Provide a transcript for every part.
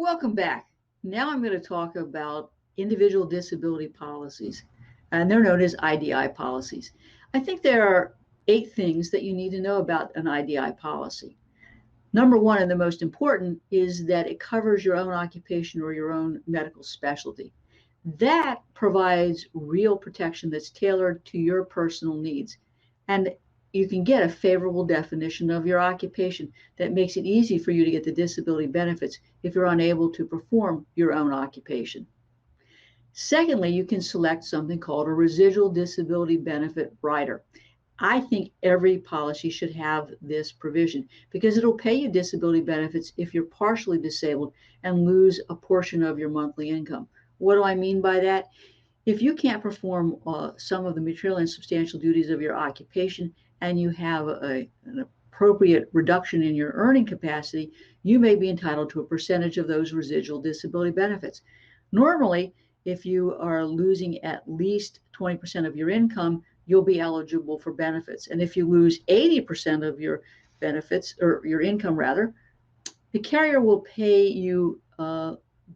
Welcome back. Now I'm going to talk about individual disability policies, and they're known as IDI policies. I think there are 8 things that you need to know about an IDI policy. Number one, and the most important, is that it covers your own occupation or your own medical specialty. That provides real protection that's tailored to your personal needs. And you can get a favorable definition of your occupation that makes it easy for you to get the disability benefits if you're unable to perform your own occupation. Secondly, you can select something called a residual disability benefit rider. I think every policy should have this provision because it'll pay you disability benefits if you're partially disabled and lose a portion of your monthly income. What do I mean by that? If you can't perform some of the material and substantial duties of your occupation and you have an appropriate reduction in your earning capacity, you may be entitled to a percentage of those residual disability benefits. Normally, if you are losing at least 20% of your income, you'll be eligible for benefits. And if you lose 80% of your benefits, or your income rather, the carrier will pay you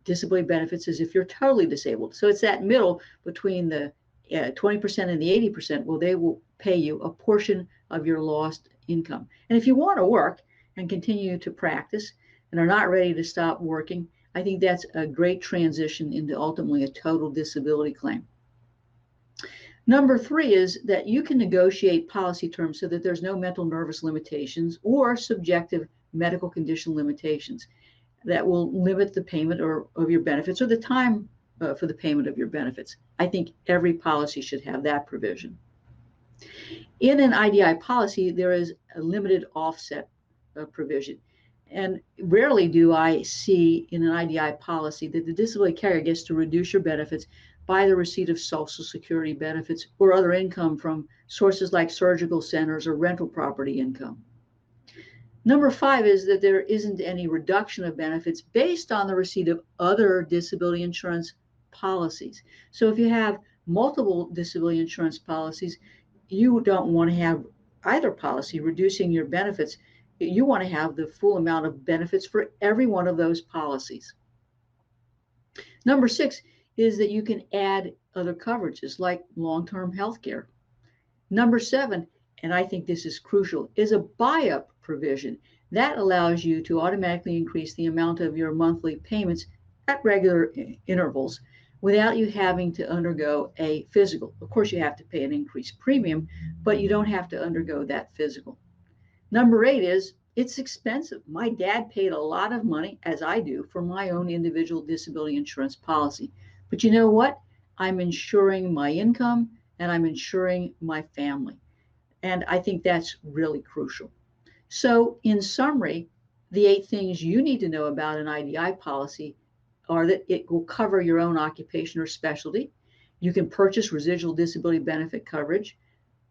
disability benefits as if you're totally disabled. So it's that middle between the 20% and the 80%. Well, they will pay you a portion of your lost income. And if you want to work and continue to practice and are not ready to stop working, I think that's a great transition into ultimately a total disability claim. Number 3 is that you can negotiate policy terms so that there's no mental nervous limitations or subjective medical condition limitations that will limit the payment of your benefits or the time for the payment of your benefits. I think every policy should have that provision. In an IDI policy, there is a limited offset provision. And rarely do I see in an IDI policy that the disability carrier gets to reduce your benefits by the receipt of Social Security benefits or other income from sources like surgical centers or rental property income. Number 5 is that there isn't any reduction of benefits based on the receipt of other disability insurance policies. So if you have multiple disability insurance policies, you don't want to have either policy reducing your benefits. You want to have the full amount of benefits for every one of those policies. Number 6 is that you can add other coverages like long-term health care. Number 7, and I think this is crucial, is a buy-up provision that allows you to automatically increase the amount of your monthly payments at regular intervals without you having to undergo a physical. Of course, you have to pay an increased premium, but you don't have to undergo that physical. Number 8 is it's expensive. My dad paid a lot of money, as I do, for my own individual disability insurance policy. But you know what? I'm insuring my income and I'm insuring my family. And I think that's really crucial. So in summary, the 8 things you need to know about an IDI policy are that it will cover your own occupation or specialty. You can purchase residual disability benefit coverage.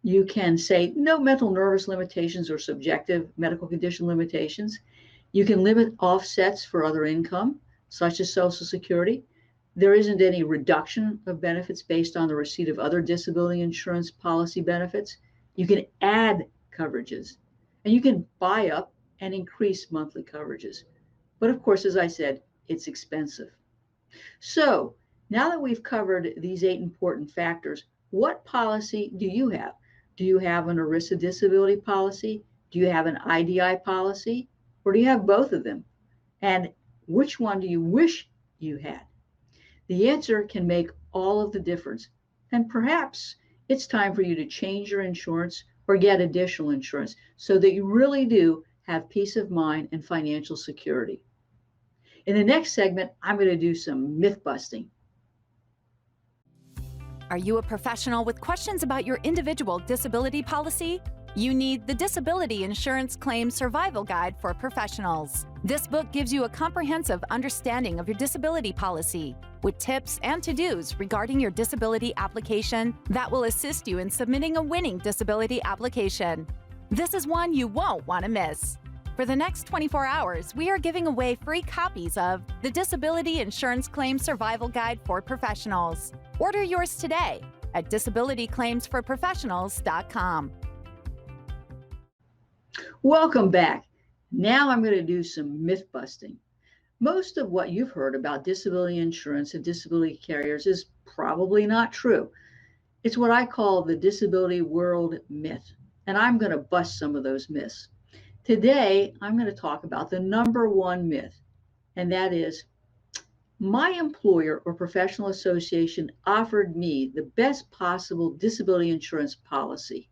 You can say no mental nervous limitations or subjective medical condition limitations. You can limit offsets for other income, such as Social Security. There isn't any reduction of benefits based on the receipt of other disability insurance policy benefits. You can add coverages, and you can buy up and increase monthly coverages. But of course, as I said, it's expensive. So now that we've covered these 8 important factors, what policy do you have? Do you have an ERISA disability policy? Do you have an IDI policy? Or do you have both of them? And which one do you wish you had? The answer can make all of the difference. And perhaps it's time for you to change your insurance or get additional insurance so that you really do have peace of mind and financial security. In the next segment, I'm going to do some myth busting. Are you a professional with questions about your individual disability policy? You need the Disability Insurance Claim Survival Guide for Professionals. This book gives you a comprehensive understanding of your disability policy, with tips and to-dos regarding your disability application that will assist you in submitting a winning disability application. This is one you won't want to miss. For the next 24 hours, we are giving away free copies of the Disability Insurance Claim Survival Guide for Professionals. Order yours today at disabilityclaimsforprofessionals.com. Welcome back. Now I'm going to do some myth busting. Most of what you've heard about disability insurance and disability carriers is probably not true. It's what I call the disability world myth, and I'm going to bust some of those myths. Today, I'm going to talk about the number one myth, and that is my employer or professional association offered me the best possible disability insurance policy.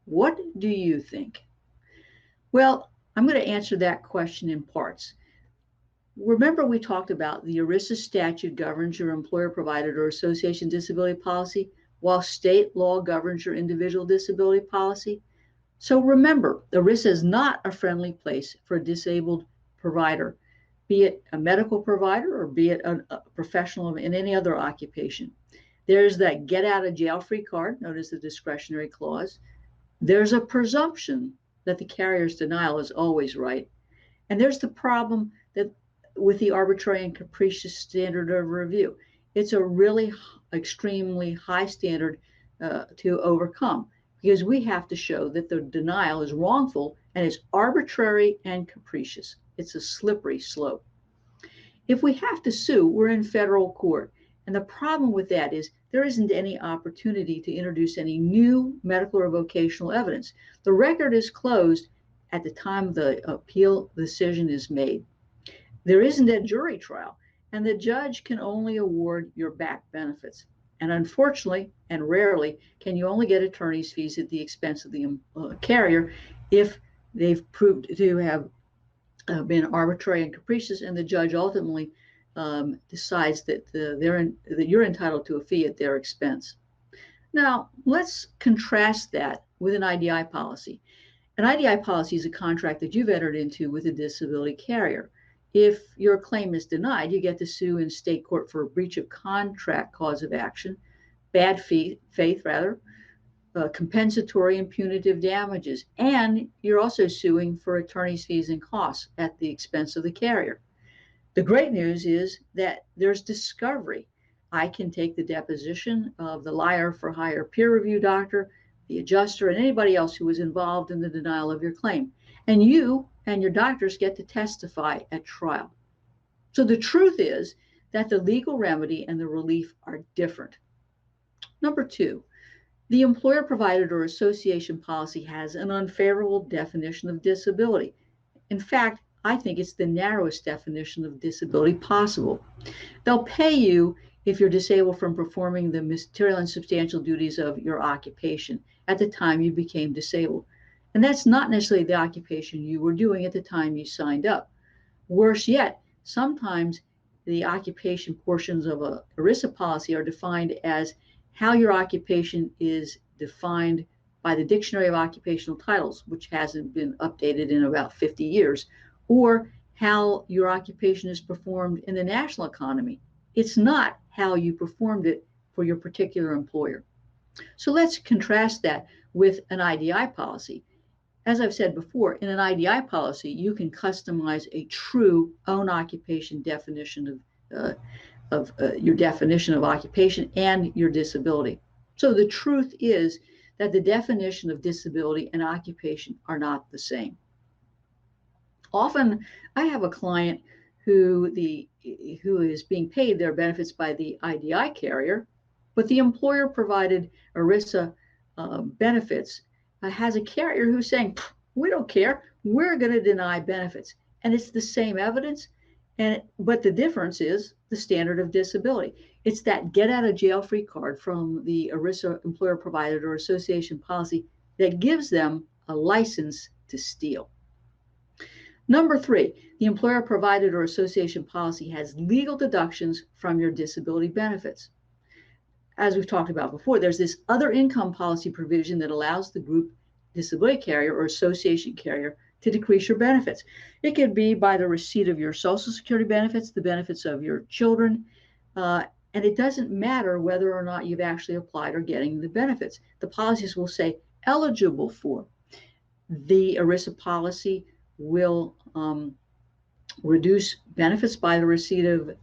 What do you think? Well, I'm going to answer that question in parts. Remember, we talked about the ERISA statute governs your employer provided or association disability policy, while state law governs your individual disability policy. So remember, ERISA is not a friendly place for a disabled provider, be it a medical provider or be it a professional in any other occupation. There's that get out of jail free card, known as the discretionary clause. There's a presumption that the carrier's denial is always right. And there's the problem that with the arbitrary and capricious standard of review. It's a really extremely high standard to overcome, because we have to show that the denial is wrongful and it's arbitrary and capricious. It's a slippery slope. If we have to sue, we're in federal court. And the problem with that is there isn't any opportunity to introduce any new medical or vocational evidence. The record is closed at the time the appeal decision is made. There isn't a jury trial, and the judge can only award your back benefits. And unfortunately, and rarely, can you only get attorney's fees at the expense of the carrier if they've proved to have been arbitrary and capricious, and the judge ultimately decides that that you're entitled to a fee at their expense. Now, let's contrast that with an IDI policy. An IDI policy is a contract that you've entered into with a disability carrier. If your claim is denied, you get to sue in state court for a breach of contract cause of action, bad faith, compensatory and punitive damages, and you're also suing for attorney's fees and costs at the expense of the carrier. The great news is that there's discovery. I can take the deposition of the liar for hire peer review doctor, the adjuster, and anybody else who was involved in the denial of your claim. And you and your doctors get to testify at trial. So the truth is that the legal remedy and the relief are different. Number two, the employer provided or association policy has an unfavorable definition of disability. In fact, I think it's the narrowest definition of disability possible. They'll pay you if you're disabled from performing the material and substantial duties of your occupation at the time you became disabled. And that's not necessarily the occupation you were doing at the time you signed up. Worse yet, sometimes the occupation portions of a ERISA policy are defined as how your occupation is defined by the Dictionary of Occupational Titles, which hasn't been updated in about 50 years, or how your occupation is performed in the national economy. It's not how you performed it for your particular employer. So let's contrast that with an IDI policy. As I've said before, in an IDI policy, you can customize a true own occupation definition of your definition of occupation and your disability. So the truth is that the definition of disability and occupation are not the same. Often I have a client who is being paid their benefits by the IDI carrier, but the employer provided ERISA benefits has a carrier who's saying, we don't care, we're going to deny benefits. And it's the same evidence, but the difference is the standard of disability. It's that get out of jail free card from the ERISA employer provided or association policy that gives them a license to steal. Number three, the employer provided or association policy has legal deductions from your disability benefits. As we've talked about before, there's this other income policy provision that allows the group disability carrier or association carrier to decrease your benefits. It could be by the receipt of your Social Security benefits, the benefits of your children, and it doesn't matter whether or not you've actually applied or getting the benefits. The policies will say eligible for. The ERISA policy will reduce benefits by the receipt of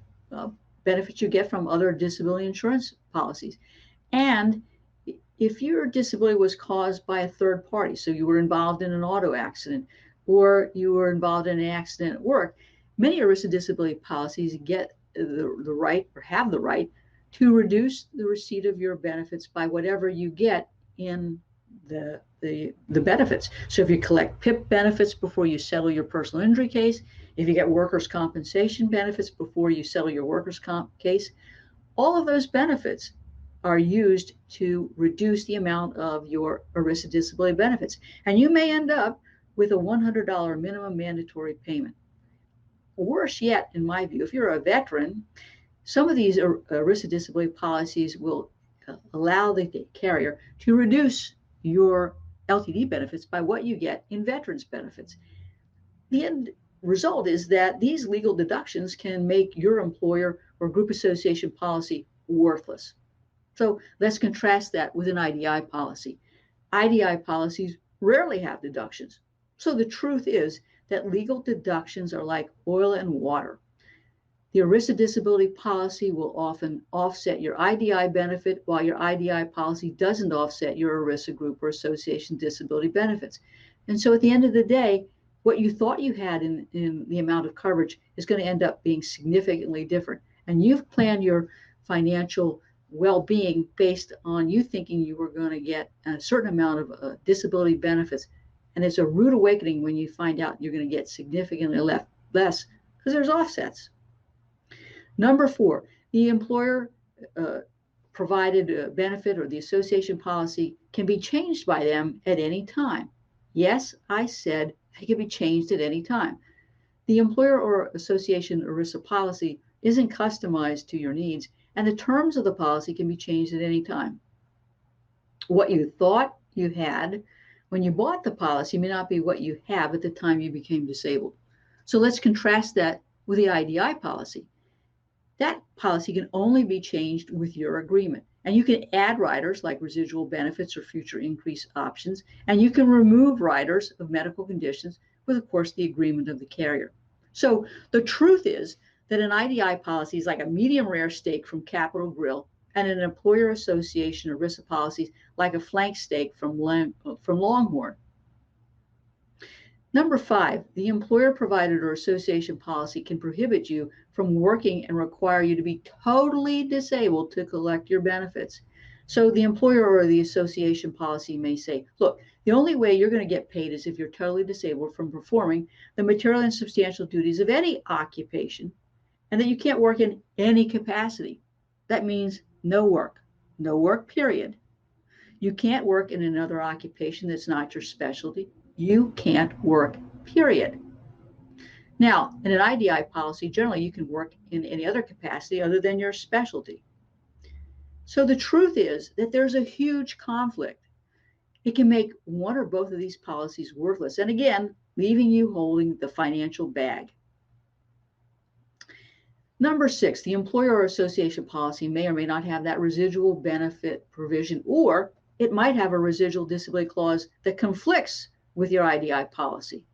benefits you get from other disability insurance policies. And if your disability was caused by a third party, so you were involved in an auto accident or you were involved in an accident at work, Many ERISA disability policies get the right or have the right to reduce the receipt of your benefits by whatever you get in the benefits. So if you collect PIP benefits before you settle your personal injury case, if you get workers' compensation benefits before you settle your workers' comp case, all of those benefits are used to reduce the amount of your ERISA disability benefits. And you may end up with a $100 minimum mandatory payment. Worse yet, in my view, if you're a veteran, some of these ERISA disability policies will allow the carrier to reduce your LTD benefits by what you get in veterans benefits. The end result is that these legal deductions can make your employer or group association policy worthless. So let's contrast that with an IDI policy. IDI policies rarely have deductions. So the truth is that legal deductions are like oil and water. The ERISA disability policy will often offset your IDI benefit, while your IDI policy doesn't offset your ERISA group or association disability benefits. And so at the end of the day, what you thought you had in the amount of coverage is going to end up being significantly different. And you've planned your financial well-being based on you thinking you were going to get a certain amount of disability benefits. And it's a rude awakening when you find out you're going to get significantly less because there's offsets. Number 4, the employer provided benefit or the association policy can be changed by them at any time. Yes, I said it can be changed at any time. The employer or association ERISA policy isn't customized to your needs, and the terms of the policy can be changed at any time. What you thought you had when you bought the policy may not be what you have at the time you became disabled. So let's contrast that with the IDI policy. That policy can only be changed with your agreement. And you can add riders like residual benefits or future increase options, and you can remove riders of medical conditions with, of course, the agreement of the carrier. So the truth is that an IDI policy is like a medium rare steak from Capital Grille, and an employer association ERISA policy is like a flank steak from Longhorn. Number 5, the employer provided or association policy can prohibit you from working and require you to be totally disabled to collect your benefits. So the employer or the association policy may say, look, the only way you're going to get paid is if you're totally disabled from performing the material and substantial duties of any occupation, and that you can't work in any capacity. That means no work period. You can't work in another occupation that's not your specialty. You can't work, period. Now, in an IDI policy, generally you can work in any other capacity other than your specialty. So the truth is that there's a huge conflict. It can make one or both of these policies worthless, and again, leaving you holding the financial bag. Number 6, the employer or association policy may or may not have that residual benefit provision, or it might have a residual disability clause that conflicts with your IDI policy.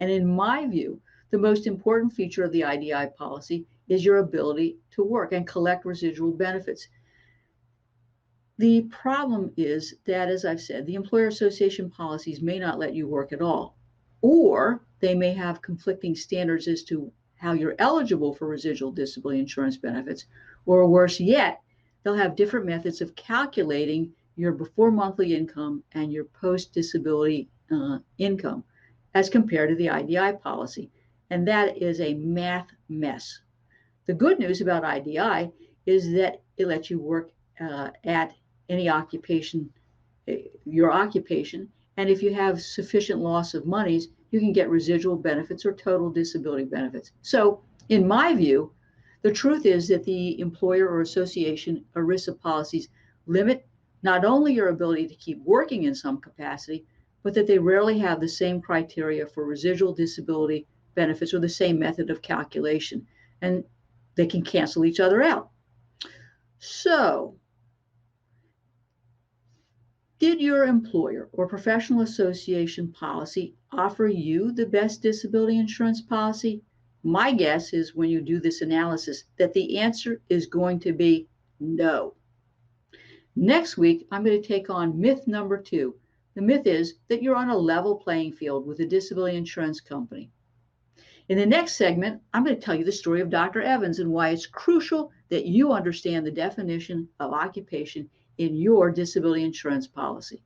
And in my view, the most important feature of the IDI policy is your ability to work and collect residual benefits. The problem is that, as I've said, the employer association policies may not let you work at all, or they may have conflicting standards as to how you're eligible for residual disability insurance benefits, or worse yet, they'll have different methods of calculating your before monthly income and your post-disability income as compared to the IDI policy. And that is a math mess. The good news about IDI is that it lets you work at any occupation, your occupation, and if you have sufficient loss of monies, you can get residual benefits or total disability benefits. So in my view, the truth is that the employer or association ERISA policies limit not only your ability to keep working in some capacity, but that they rarely have the same criteria for residual disability benefits or the same method of calculation, and they can cancel each other out. So, did your employer or professional association policy offer you the best disability insurance policy? My guess is when you do this analysis that the answer is going to be no. Next week, I'm going to take on myth number 2. The myth is that you're on a level playing field with a disability insurance company. In the next segment, I'm going to tell you the story of Dr. Evans and why it's crucial that you understand the definition of occupation in your disability insurance policy.